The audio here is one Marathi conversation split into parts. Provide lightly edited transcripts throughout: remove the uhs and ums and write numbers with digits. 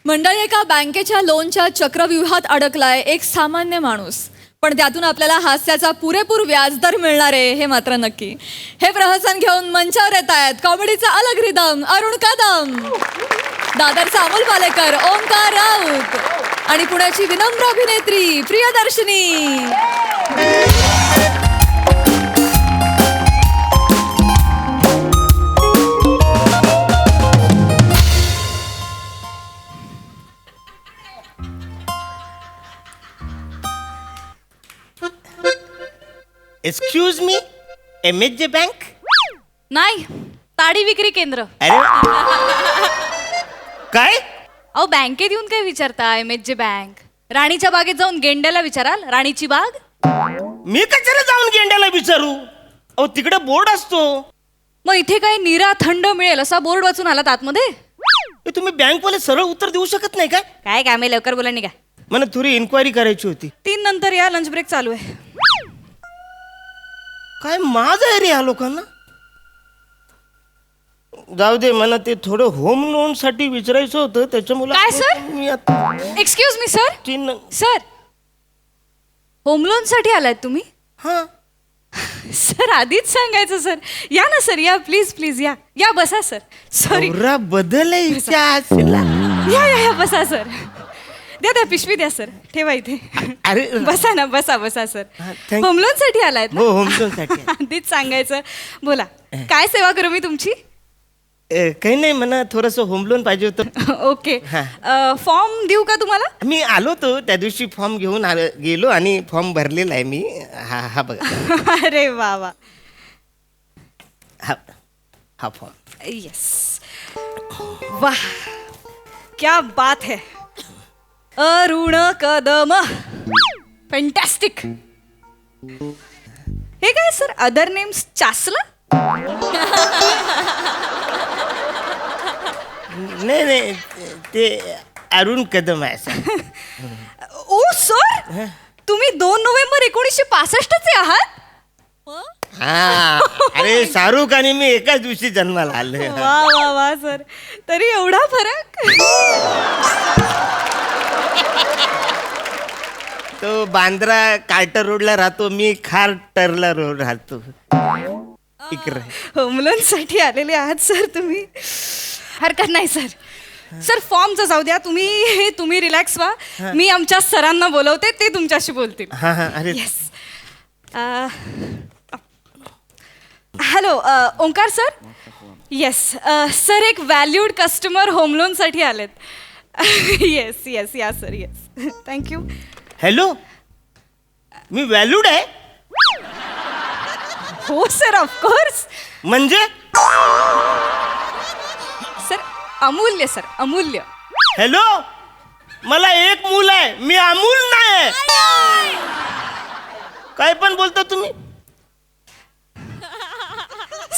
मंडळी, एका बँकेच्या लोनच्या चक्रव्यूहात अडकलाय एक सामान्य माणूस, पण त्यातून आपल्याला हास्याचा पुरेपूर व्याजदर मिळणार आहे हे मात्र नक्की. हे प्रहसन घेऊन मंचावर येत आहेत कॉमेडीचा अलग रिदम अरुण कदम, दादरचा अमोल पालेकर, ओंकार राऊत आणि पुण्याची विनम्र अभिनेत्री Priyadarshini. Excuse me, MSJ bank? नाही, ताडी विक्री केंद्र. अरे काय? अहो, बँकेत येऊन काय विचारता? MSJ bank. राणीच्या बागेत जाऊन गेंड्याला विचाराल, राणीची बाग. मी कशाला जाऊन गेंड्याला विचारू? अहो, तिकडे बोर्ड असतो. मग इथे काय निरा थंड मिळेल असा बोर्ड वाचून आलात आतमध्ये? ए, तुम्ही बँकवाले सरळ उत्तर देऊ शकत नाही काय? काय काम आहे, लवकर बोला निघा. मला थोडी इन्क्वायरी करायची होती. 3 नंतर या, लंच ब्रेक चालू आहे. काय माझं आहे रे या लोकांना? जाऊ दे, मला ते थोडं होम लोन साठी विचारायचं होतं, त्याच्यामुळे काय, सर? मी आता excuse me sir. 3 sir, home loan साठी आलात तुम्ही? हा. सर, आधीच सांगायचं सर. या ना सर, या प्लीज प्लीज, या या, बसा सर. सॉरी, नवरा बदल आहे हिच्या आशीला. या या या, बसा सर. द्या द्या, पिशवी द्या सर, ठेवा इथे. अरे बसा ना, बसा बसा सर. thank- होम लोन साठी आलायत हो, ना? होम लोन साठी. आधीच सांगायचं. बोला, काय सेवा करू मी तुमची? काही नाही, मला थोडस होम लोन पाहिजे होतं. ओके, फॉर्म देऊ का तुम्हाला? मी आलो होतो त्या दिवशी, फॉर्म घेऊन गेलो आणि फॉर्म भरलेला आहे मी. हा हा बघा. अरे वा वा, हा हा फॉर्म. यस, वाह, क्या बात है. अरुण कदम, फॅन्टॅस्टिक. हे काय सर, अदर नेम्स चासला? नाही नाही, ते अरुण कदम आहे सर. ओ सर, तुम्ही 2 नोव्हेंबर 1965 चे आहात? हा, अरे शाहरुख आणि मी एकाच दिवशी जन्माला आलोय. वा वा वा सर, तरी एवढा फरक. तो बांद्रा कार्टर रोडला राहतो, मी खारटरला रोड राहतो इकडे. होम लोन साठी आलेले आहात सर तुम्ही? हरकत नाही सर. सर, फॉर्मचं जाऊ द्या, तुम्ही रिलॅक्स व्हा. मी आमच्या सरांना बोलवते, ते तुमच्याशी बोलतील. हा हा. अरे yes. Hello, Omkar sir. Yes sir, एक व्हॅल्यूड कस्टमर होम लोन साठी आलेत. येस येस, या सर, येस. थँक्यू. हॅलो, मी व्हॅल्यूड आहे? हो सर, ऑफकोर्स. म्हणजे सर, अमूल्य सर, अमूल्य. हॅलो, मला एक मूल आहे, मी अमूल नाही. काय पण बोलता तुम्ही?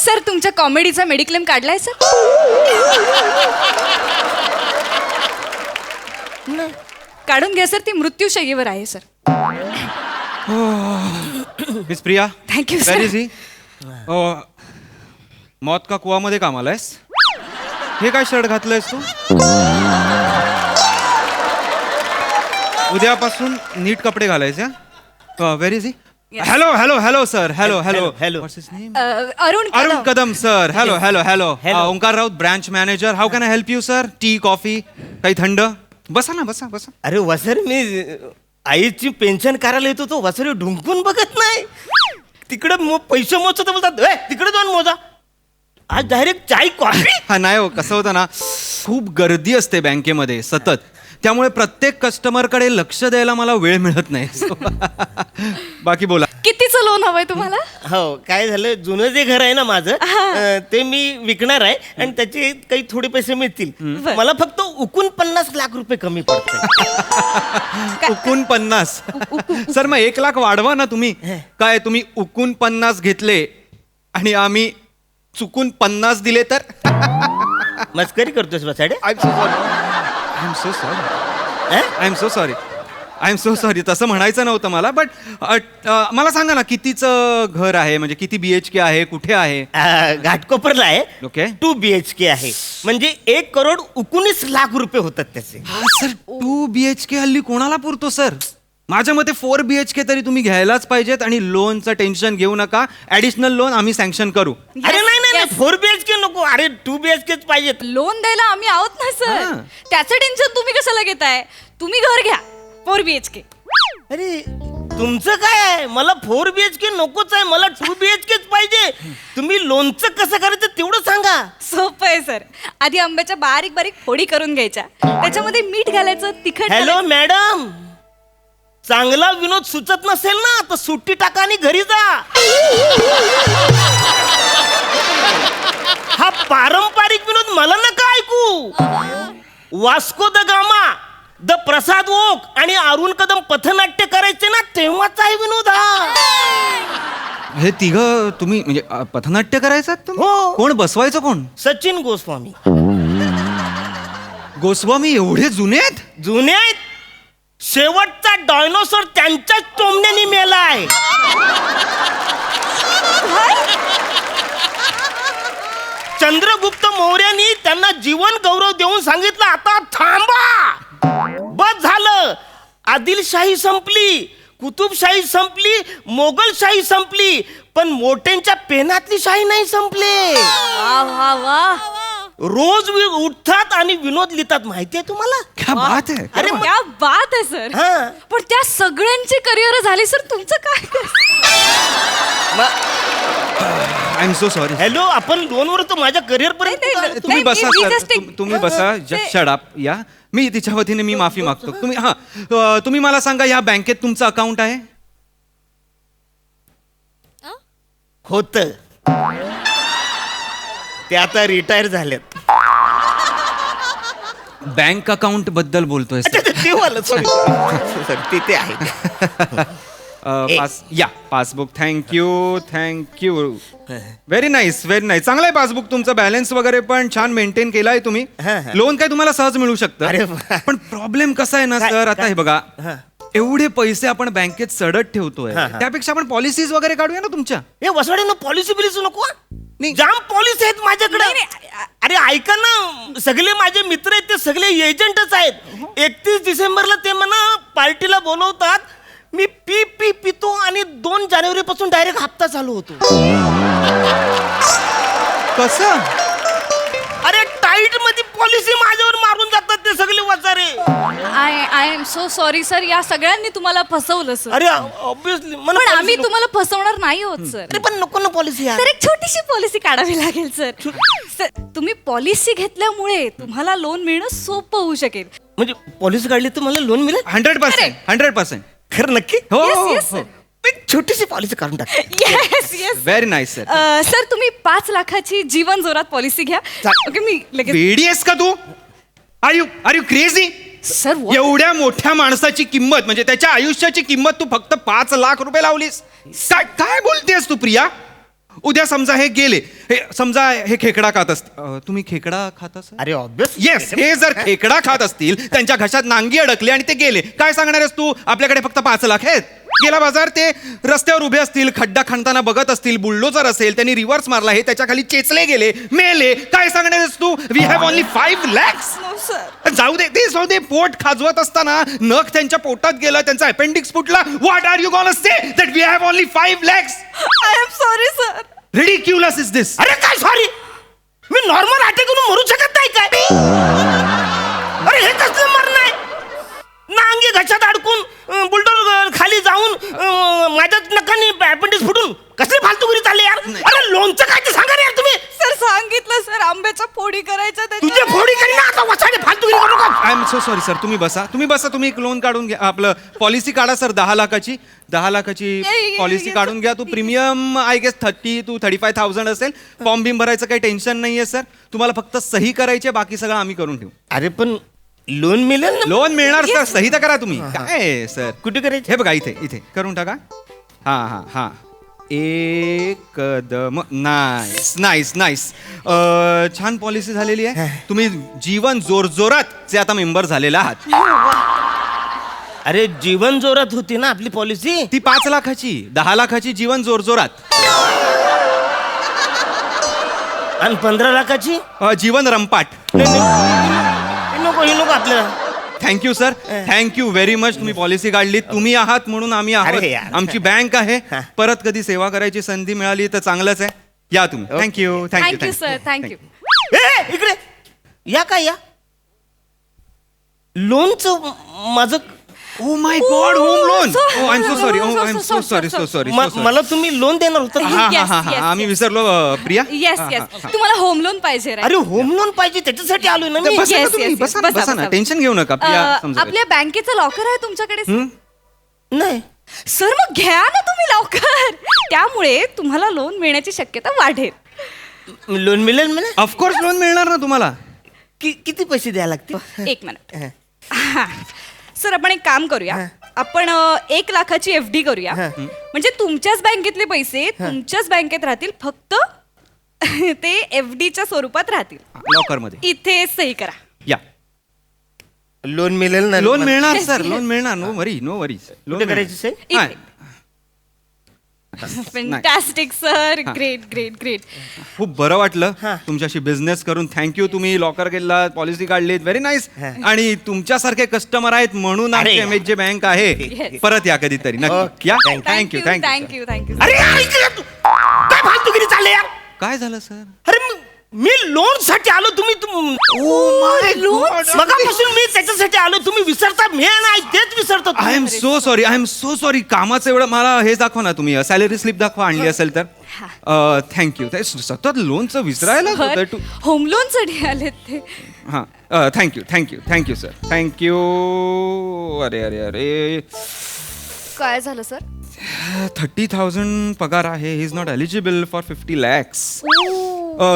सर, तुमच्या कॉमेडीचा मेडिक्लेम काढलाय सर? काढून घ्या सर, ती मृत्यूशय्येवर आहे sir. Miss Priya, thank you where is sir. He? मौत का कुवामध्ये कामाला आहेस? हे काय शर्ट घातलंयस तू? उद्यापासून नीट कपडे घालायचे. Where is he? Hello hello hello sir, hello hello hello. What's his name? Arun Arun Kadam sir. Hello hello hello. Hello. Omkar Raut, branch manager. How can I help you sir? Tea, coffee, काही थंड? बसा ना, बसा बसा. अरे वसर, मी आईची पेन्शन करायला येतो, तो वसर ढुंकून बघत नाही. तिकडे पैसे मोजत बोलतात, तिकडे जाऊन मोजा. आज डायरेक्ट चाय कॉफी. हा नाही हो, कसं होतं ना, खूप गर्दी असते बँकेमध्ये सतत, त्यामुळे प्रत्येक कस्टमरकडे लक्ष द्यायला मला वेळ मिळत नाही. बाकी बोला. कितीचं लोन हवंय तुम्हाला? हो, काय झालं, जुनं जे घर आहे ना माझं, ते मी विकणार आहे आणि त्याचे काही थोडे पैसे मिळतील. मला फक्त उकून 50 लाख रुपये कमी पडतात. उकून 50? सर, मग 1 लाख वाढवा ना तुम्ही. काय तुम्ही उकून 50 घेतले आणि आम्ही चुकून 50 दिले तर? मस्करी करतोस बसाडे? I am so sorry. I am so sorry. I am so sorry, तसं म्हणायचं नव्हतं मला. बट मला सांगा ना, कितीचं घर आहे, म्हणजे किती BHK आहे, कुठे आहे? घाटकोपरला आहे. ओके. 2 BHK आहे. म्हणजे 1,19,00,000 रुपये होतात त्याचे. हा सर, 2 BHK हल्ली कोणाला पुरतो सर? माझ्या मते 4 BHK तरी तुम्ही घ्यायलाच पाहिजेत. आणि लोनचं टेन्शन घेऊ नका, ऍडिशनल लोन आम्ही सँक्शन करू. अरे नाही 4 BHK नको, अरे 2 BHK पाहिजेत. लोन द्यायला आम्ही आहोत ना सर. हां. त्याचं टेन्शन तुम्ही कशाला घेताय? तुम्ही घर घ्या 4 BHK. अरे तुमचं काय आहे? मला 4 BHK नकोच आहे, मला 2 BHK पाहिजे. तुम्ही लोनचं कसं करायचं तेवढं सांगा. सोपं आहे सर. आधी आंब्याच्या बारीक बारीक फोडी करून घ्यायच्या, त्याच्यामध्ये मीठ घालायचं, तिखट हॅलो घालायचं. मॅडम, चांगला विनोद सुचत नसेल ना तर सुट्टी टाका आणि घरी जा. हा पारंपरिक विनोद मला नका ऐकू. वास्को द गामा, द प्रसाद ओक आणि अरुण कदम पथनाट्य करायचे ना तेव्हाचा आहे विनोद हा. हे तिघ तुम्ही म्हणजे पथनाट्य करायचं तुम्ही? हो. कोण बसवायचं कोण? सचिन गोस्वामी. गोस्वामी एवढे जुने आहेत? जुने आहेत. शेवटचा डायनोसॉर त्यांच्याच टोमण्याने मेला आहे. चंद्रगुप्त मौर्यानी त्यांना जीवन गौरव देऊन सांगितलं, आता थांबा, बस झालं. आदिलशाही संपली, कुतुबशाही संपली, मोगलशाही संपली, पण मोठ्यांच्या पेनातली शाही नाही संपले. वा वा वा. रोज उठतात आणि विनोद लिहितात. माहितीये तुम्हाला? क्या बात आहे. अरे क्या बात आहे सर. हा. पण त्या सगळ्यांची करिअर झाली सर, तुमचं काय? I am so sorry. Hello, आपण लोनवर तर माझ्या करिअर पर्यंत नाही, नाही, आलो. तुम्ही मी बसा just सर, एक- तुम्ही बसा. Just shut up. या, मी तिच्या वतीने मी माफी मागतो. तुम्ही तुम्ही मला सांगा, या बँकेत तुमचं अकाउंट आहे? होत ते आता रिटायर झालेत. बँक अकाउंट बद्दल बोलतोय अच्छा, सर. ते वाला, सॉरी सर, ते आहे. या passbook. Thank you. Very nice, very nice. चांगलं आहे पासबुक तुमचं. बॅलन्स वगैरे पण छान मेंटेन केलाय तुम्ही. हा. लोन काय तुम्हाला सहज मिळू अरे शकतं. वा. पण प्रॉब्लेम कसा आहे ना काय- सर, आता काय? हे बघा, हा. एवढे पैसे आपण बँकेत सडत ठेवतोय, हा, हा. त्यापेक्षा आपण पॉलिसीज वगैरे काढूया ना तुमच्या. हे वसवाड्यानं पॉलिसी बिलिसी नको हा? नाही. जाम पॉलिसी आहेत माझ्याकडे. नाही, नाही. अरे ऐका ना, सगळे माझे मित्र आहेत ते सगळे एजंटच आहेत. 31 डिसेंबरला ते मला पार्टीला बोलवतात. मी पितो आणि 2 जानेवारीपासून डायरेक्ट हप्ता चालू होतो. कसं? अरे टाईट मध्ये पॉलिसी माझ्यावर मारून जातात ते सगळे वसारे. I am so sorry sir. या सगळ्यांनी तुम्हाला फसवलं सर. अरे ऑब्विसली पण आम्ही तुम्हाला फसवणार नाही होत सर. पण नको ना पॉलिसी यार. सर एक छोटीशी पॉलिसी काढावी लागेल सर. सर तुम्ही पॉलिसी घेतल्यामुळे तुम्हाला लोन मिळणं सोपं होऊ शकेल. म्हणजे पॉलिसी काढली तर मला लोन मिळेल? 100%. खरं नक्की? हो Yes, हो, yes, हो. sir. एक छोटीशी पॉलिसी काढून टाक. Yes yes. Very nice sir. Sir तुम्ही 5 लाखाची जीवन जोरात पॉलिसी घ्या. ओके मी लगेच. वेडी आहेस का तू? Are you crazy? सर एवढ्या मोठ्या माणसाची किंमत, म्हणजे त्याच्या आयुष्याची किंमत तू फक्त 5 लाख रुपये लावलीस? काय काय बोलतेस तू प्रिया? उद्या समजा हे गेले, समजा हे खेकडा खात असतील. तुम्ही खेकडा खाता सर? अरे ऑब्विस. येस, हे जर खेकडा खात असतील, त्यांच्या घशात नांगी अडकली आणि ते गेले, काय सांगणार आहेस तू? आपल्याकडे फक्त 5 लाख आहेत. गेला बाजार, ते रस्त्यावर उभे असतील, खड्डा खणताना बघत असतील, बुलडोजर असेल, त्यांनी रिव्हर्स मारला, हे त्याच्या खाली चेचले गेले, मेले, काय सांगणार आहेस तू? We have only 5 lakhs. सर जाऊ दे, ते जाऊ दे. पोट खाजवत असताना नख त्यांच्या पोटात गेलं, त्यांचा अपेंडिक्स फुटला. What are you gonna say that we have only 5 lakhs? I am sorry sir. Ridiculous is this. अरे काय सॉरी, मी नॉर्मल अटॅक करून मरू शकत नाही काय? अरे हे कसलं मरण आहे? नांगी घशात अडकून बुलडोर खाली जाऊन माझ्याच नकानी अपेंडिक्स फुटून कसली फालतूगिरी चालली यार. अरे लोनचं काय ते सांगा रे यार तुम्ही. सर सांगितलं सर आंब्याच्या फोडी करायच्या तुझे फोडी करी ना आता वसाडे फालतूगिरी करू नका. I am so sorry sir. तुम्ही बसा. तुम्ही एक लोन काढून घ्या. आपलं पॉलिसी काढा सर. 10 लाखाची पॉलिसी काढून घ्या. तू प्रीमियम आय गेस 30 to 35,000 असेल. फॉर्म बिम भरायचं काही टेन्शन नाहीये सर. तुम्हाला फक्त सही करायची, बाकी सगळं आम्ही करून ठेवू. अरे पण लोन मिळेल ना? लोन मिळणार सर. सही तर करा तुम्ही. काय सर? कुठे करायचे? हे बघा, इथे करून टाका. हा एकदम नाईस. छान पॉलिसी झालेली आहे. तुम्ही जीवन जोरजोरात चे आता मेंबर झालेला आहात. अरे जीवन जोरात होती ना आपली पॉलिसी. ती 5 लाखाची, 10 लाखाची जीवन जोरजोरात. आणि 15 लाखाची जीवन रंपाट. हे नको आपल्याला. Thank you sir, thank you very much. तुम्ही पॉलिसी काढली, तुम्ही आहात म्हणून आम्ही अरे आहोत. यार. आमची बँक आहे. परत कधी सेवा करायची संधी मिळाली तर चांगलंच आहे. या तुम्ही. Thank you thank you sir, thank you. इकडे या काय या लोनचं माझं. Oh my God, home loan. so- I am so sorry. I am so so sorry, so sorry. मला तुम्ही लोन देणार होता. हा Yes, हा हा yes, आम्ही yes. विसरलो. प्रिया. येस येस, तुम्हाला होम लोन पाहिजे right? अरे होम लोन पाहिजे त्याच्यासाठी आलोय ना मी. बसा ना Yes, तुम्ही, yes, बसा ना, बसा, बसा ना. बसा. टेन्शन घेऊ नका. प्रिया समजा. आपल्या बँकेचं लॉकर आहे तुमच्याकडे sir? नाही सर मग घ्या ना तुम्ही लवकर. त्यामुळे तुम्हाला लोन मिळण्याची शक्यता वाढेल. लोन मिळेल मला. ऑफकोर्स लोन मिळणार ना तुम्हाला. किती पैसे द्यायला लागतील. 1 मिनिट. सर आपण एक काम करूया. आपण 1 लाखाची FD करूया. म्हणजे तुमच्याच बँकेतले पैसे तुमच्याच बँकेत राहतील, फक्त ते FDच्या स्वरूपात राहतील. लॉकर मध्ये इथे सही करा. या. लोन मिळेल ना. लोन मिळणार Yes, सर, yes. लोन मिळणार. नो वरी, नो वरी. कुठे करायची सही? इथे. Fantastic sir, great great great. खूप बरं वाटलं हा. तुमच्याशी बिझनेस करून. थँक्यू. तुम्ही लॉकर गेला, पॉलिसी काढलीत, व्हेरी नाईस. आणि तुमच्यासारखे कस्टमर आहेत म्हणून आमची अरे. MHJ बँक आहे. Yes. परत या कधीतरी नक्की Okay. या. Thank thank you thank you. Thank you thank you. अरे यार इकडे तू काय फालतूगिरी चालले यार. काय झालं सर? अरे मी लोन साठी आलो. तुम्ही मगापासून मी त्याच्यासाठी आलो. तुम्ही विसरता. मी नाही तेच विसरतो. I am so sorry, I am so sorry. कामाचं एवढं मला हे दाखवा ना तुम्ही, सॅलरी स्लिप दाखवा आणली असेल तर. थँक्यू. सतत लोनचं विसरायला सर होम लोन साठी आलेत ते. हां thank you thank you thank you sir, thank you. अरे अरे अरे, काय झालं सर? 30,000 पगार आहे. He is not eligible for 50 lakhs.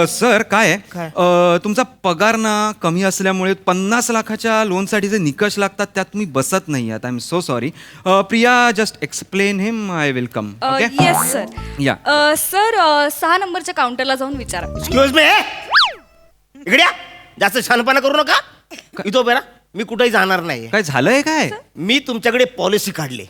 Sir काय आहे, तुमचा पगार ना कमी असल्यामुळे 50 लाखाच्या लोनसाठी जे निकष लागतात त्यात तुम्ही बसत नाही आहात. I am so sorry. Priya just explain him. I will come. Yes sir. या. सर 6 नंबरच्या काउंटरला जाऊन विचारा. Excuse me. इकडे या. जास्त छानपणा करू नका. इथं बेरा. मी कुठेही जाणार नाही. काय झालंय काय? मी तुमच्याकडे पॉलिसी काढली.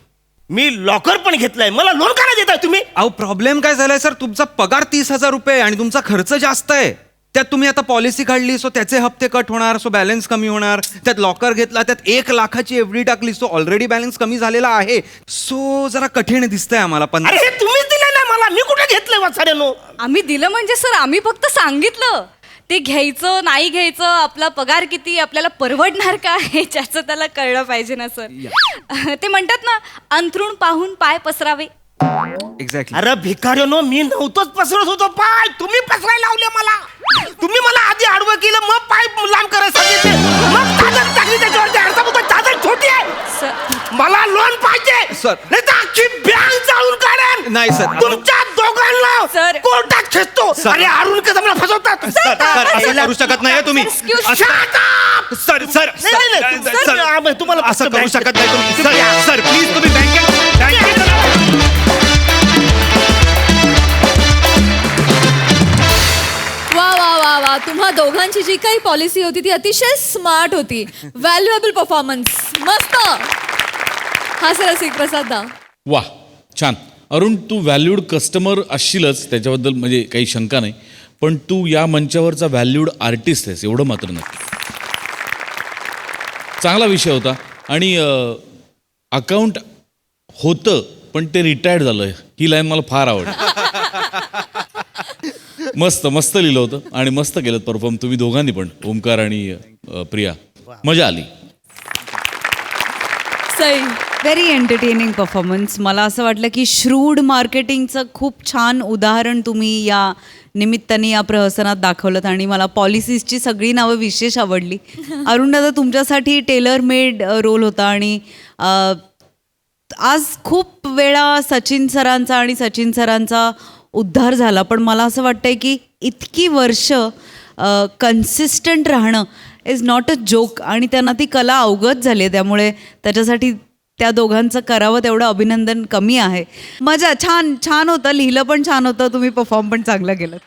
मी लॉकर पण घेतलाय. मला लोन का नाही देताय तुम्ही? अहो प्रॉब्लेम काय झालाय सर, तुमचा पगार 30,000 रुपये आणि तुमचा खर्च जास्त आहे. त्यात तुम्ही आता पॉलिसी काढली, सो त्याचे हप्ते कट होणार, सो बॅलन्स कमी होणार. त्यात लॉकर घेतला, त्यात 1 लाखाची FD टाकली, सो ऑलरेडी बॅलन्स कमी झालेला आहे. सो जरा कठीण दिसतंय आम्हाला. पण अरे हे तुम्हीच दिलं ना मला. मी कुठे घेतलंय वाचाऱ्यानो. आम्ही दिलं म्हणजे सर आम्ही फक्त सांगितलं. ते घ्यायचं नाही घ्यायचं, आपला पगार किती, आपल्याला परवडणार का, हे ज्याचं त्याला कळलं पाहिजे ना सर. ते म्हणतात ना, अंथरूण पाहून पाय पसरावे. एक्झॅक्टली. अरे भिकाऱ्यानो, मी नव्हतोच पसरत होतो पाय. तुम्ही पसरायला लावले मला. तुम्ही मला आधी आडवं केलं, मग पाय लांब करायला सांगितले, मग चादर टाकली त्याच्यावरती. अर्धा चादर छोटी आहे. सर मला लोन पाहिजे सर. नाही तर अख्खी बँक जाळून काढेन. नाही सर. तुमच्या दोघांना सर. कोर्टात खेचतो. सर. अरे अरुण कसं मला फसवतात. सर असं करू शकत नाही तुम्ही. Excuse me. Shut up! Sir sir नाही, नाही, नाही. सर, तुम्हाला असं फक्त करू बँकेत- शकत नाही तुम्ही. सर सर प्लीज तुम्ही बँकेत. वा वा वा वा, तुम्हा दोघांची जी काही पॉलिसी होती ती अतिशय स्मार्ट होती. Valuable performance. मस्त. हा सर रसिक प्रसाद दा. वा छान. अरुण, तू व्हॅल्यूड कस्टमर असशीलच, त्याच्याबद्दल म्हणजे काही शंका नाही. पण तू या मंचावरचा व्हॅल्यूड आर्टिस्ट आहेस, एवढं मात्र नक्की. चांगला विषय होता. आणि अकाउंट होतं पण ते रिटायर्ड झालं, ही लाईन मला फार आवडली. मस्त मस्त लिहिलं होतं आणि मस्त केलं परफॉर्म तुम्ही दोघांनी पण, ओमकार आणि प्रिया. मजा आली. सई. Very entertaining performance. मला असं वाटलं की श्रूड मार्केटिंगचं खूप छान उदाहरण तुम्ही या निमित्ताने या प्रहसनात दाखवलं. आणि मला पॉलिसीजची सगळी नावं विशेष आवडली. अरुण दादा, तुमच्यासाठी टेलर मेड रोल होता. आणि आज खूप वेळा सचिन सरांचा उद्धार झाला, पण मला असं वाटतंय की इतकी वर्ष कन्सिस्टंट राहणं इज नॉट अ जोक. आणि त्यांना ती कला अवगत झाली आहे, त्यामुळे त्याच्यासाठी त्या दोघांचं करावं तेवढं अभिनंदन कमी आहे. मजा. छान छान होतं, लिहिलं पण छान होतं, तुम्ही परफॉर्म पण चांगलं केलं.